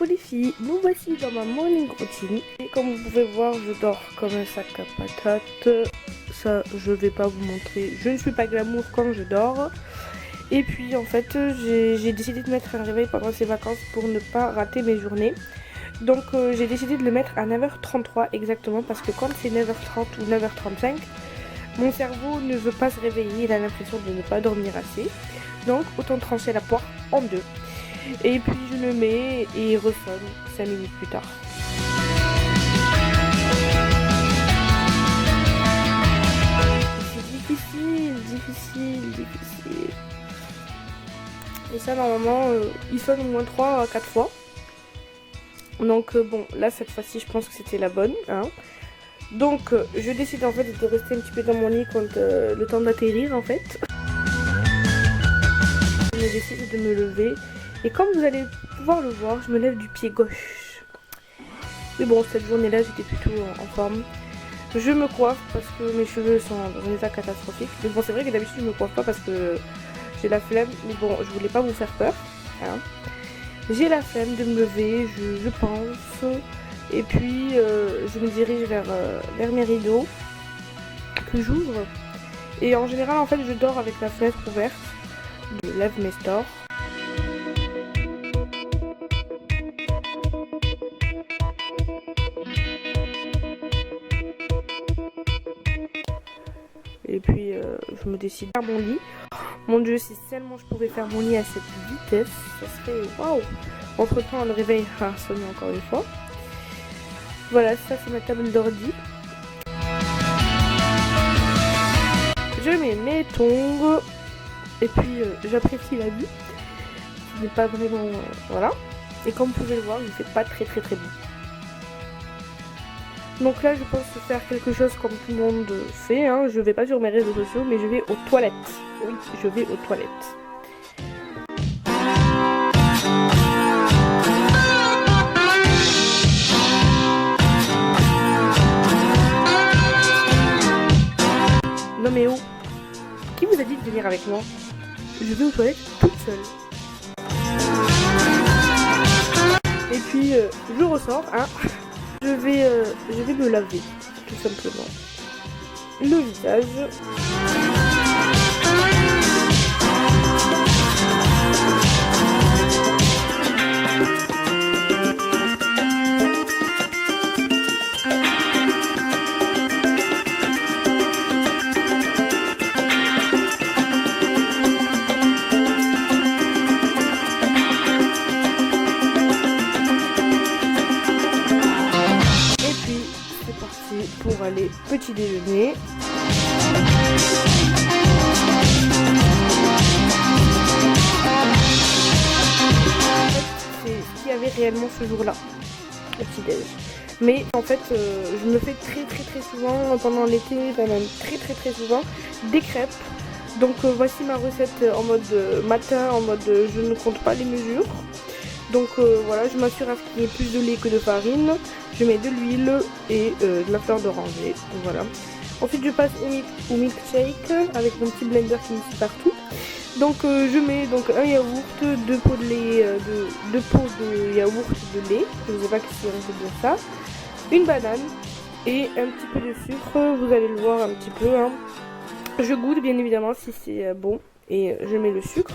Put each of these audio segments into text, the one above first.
coucou les filles, nous voici dans ma morning routine. Et comme vous pouvez voir, je dors comme un sac à patates. Ça, je vais pas vous montrer. Je ne suis pas glamour quand je dors. Et puis en fait, j'ai décidé de mettre un réveil pendant ces vacances pour ne pas rater mes journées. Donc j'ai décidé de le mettre à 9h33 exactement parce que quand c'est 9h30 ou 9h35, mon cerveau ne veut pas se réveiller, il a l'impression de ne pas dormir assez. Donc autant trancher la poire en deux. Et puis je le mets et il ressonne 5 minutes plus tard. C'est difficile. Et ça normalement il sonne au moins 3 à 4 fois. Donc bon, là cette fois-ci je pense que c'était la bonne. Donc je décide en fait de rester un petit peu dans mon lit quand le temps d'atterrir en fait. Je décide de me lever. Et comme vous allez pouvoir le voir, je me lève du pied gauche. Mais bon, cette journée-là, j'étais plutôt en forme. Je me coiffe parce que mes cheveux sont dans un état catastrophique. Mais bon, c'est vrai que d'habitude, je me coiffe pas parce que j'ai la flemme. Mais bon, je voulais pas vous faire peur. J'ai la flemme de me lever, je pense. Et puis, je me dirige vers mes rideaux que j'ouvre. Et en général, en fait, je dors avec la fenêtre ouverte. Je lève mes stores. Et puis je me décide à faire mon lit. Mon dieu, si seulement je pouvais faire mon lit à cette vitesse, ça serait waouh. Entre temps, le réveil a sonné encore une fois. Voilà, ça c'est ma table d'ordi. Je mets mes tongs. Et puis j'apprécie la vue. Ce n'est pas vraiment... voilà. Et comme vous pouvez le voir, il ne fait pas très beau. Donc là je pense faire quelque chose comme tout le monde fait, Je vais pas sur mes réseaux sociaux mais je vais aux toilettes. Oui, je vais aux toilettes. Non mais oh, qui vous a dit de venir avec moi? Je vais aux toilettes toute seule. Et puis je ressors, Je vais me laver, tout simplement, le visage. Pour aller petit déjeuner. C'est ce qu'il y avait réellement ce jour-là, le petit déj. Mais en fait, je me fais très souvent pendant l'été, même très souvent, des crêpes. Donc voici ma recette en mode matin, en mode je ne compte pas les mesures. Donc voilà, je m'assure à ce qu'il y ait plus de lait que de farine. Je mets de l'huile et de la fleur d'oranger. Voilà. Ensuite, je passe au milkshake avec mon petit blender qui me suit partout. Donc je mets donc un yaourt, 2 pots de lait, 2 pots de yaourt de lait. Je ne sais pas si on peut dire ça. Une banane et un petit peu de sucre. Vous allez le voir un petit peu. Je goûte bien évidemment si c'est bon et je mets le sucre.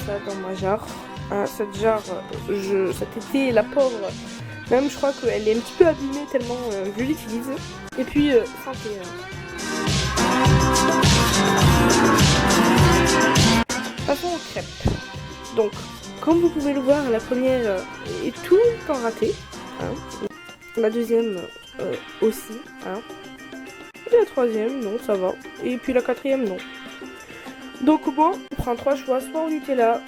Ça dans ma jarre. Cette jarre, cet été, la pauvre, même je crois qu'elle est un petit peu abîmée tellement je l'utilise. Et puis, santé. Passons aux crêpes. Donc, comme vous pouvez le voir, la première est tout le temps ratée. La deuxième aussi. Et la troisième, non, ça va. Et puis la quatrième, non. Donc moi, on prend 3 choix, soit au Nutella,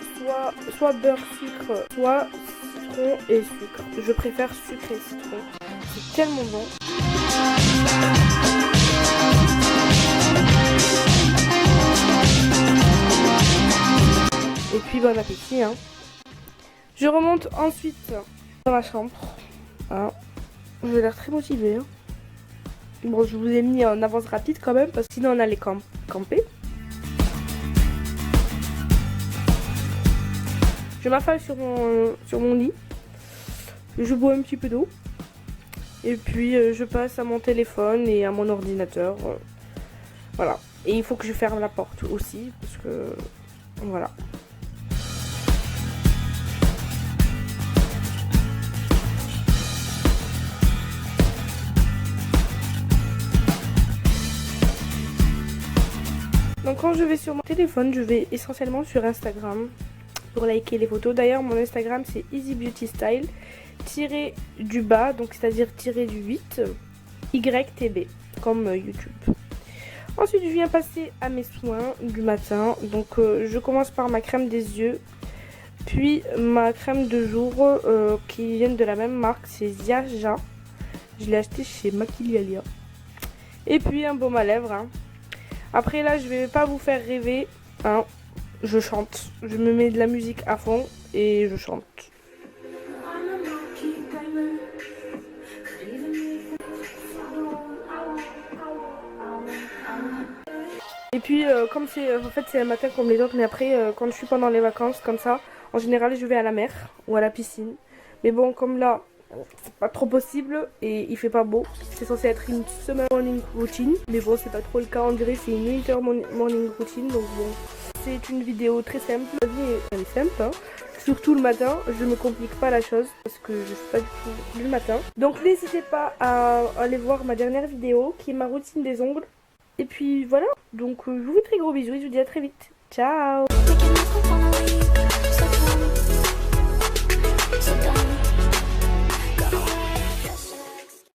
soit beurre, sucre, soit citron et sucre. Je préfère sucre et citron, c'est tellement bon. Et puis bon appétit. Je remonte ensuite dans ma chambre. J'ai l'air très motivée. Bon, je vous ai mis en avance rapide quand même, parce que sinon on allait camper. Je m'affale sur mon lit. Je bois un petit peu d'eau. Et puis je passe à mon téléphone et à mon ordinateur. Voilà. Et il faut que je ferme la porte aussi, parce que... Voilà. Donc quand je vais sur mon téléphone, je vais essentiellement sur Instagram pour liker les photos. D'ailleurs, mon Instagram c'est Easy Beauty Style _, donc c'est-à-dire -8 YTB, comme YouTube. Ensuite, je viens passer à mes soins du matin. Donc je commence par ma crème des yeux, puis ma crème de jour qui viennent de la même marque, c'est Ziaja. Je l'ai acheté chez Maquilialia. Et puis un baume à lèvres. Hein. Après là, je vais pas vous faire rêver. Hein. Je chante. Je me mets de la musique à fond et je chante. Et puis comme c'est en fait c'est un matin comme les autres, mais après quand je suis pendant les vacances comme ça, en général je vais à la mer ou à la piscine. Mais bon, comme là c'est pas trop possible et il fait pas beau. C'est censé être une summer morning routine, mais bon c'est pas trop le cas, on dirait c'est une winter morning routine. Donc bon, c'est une vidéo très simple, la vie est simple hein. Surtout le matin, je me complique pas la chose parce que je suis pas du tout du matin. Donc n'hésitez pas à aller voir ma dernière vidéo qui est ma routine des ongles. Et puis voilà, donc je vous fais très gros bisous et je vous dis à très vite. Ciao!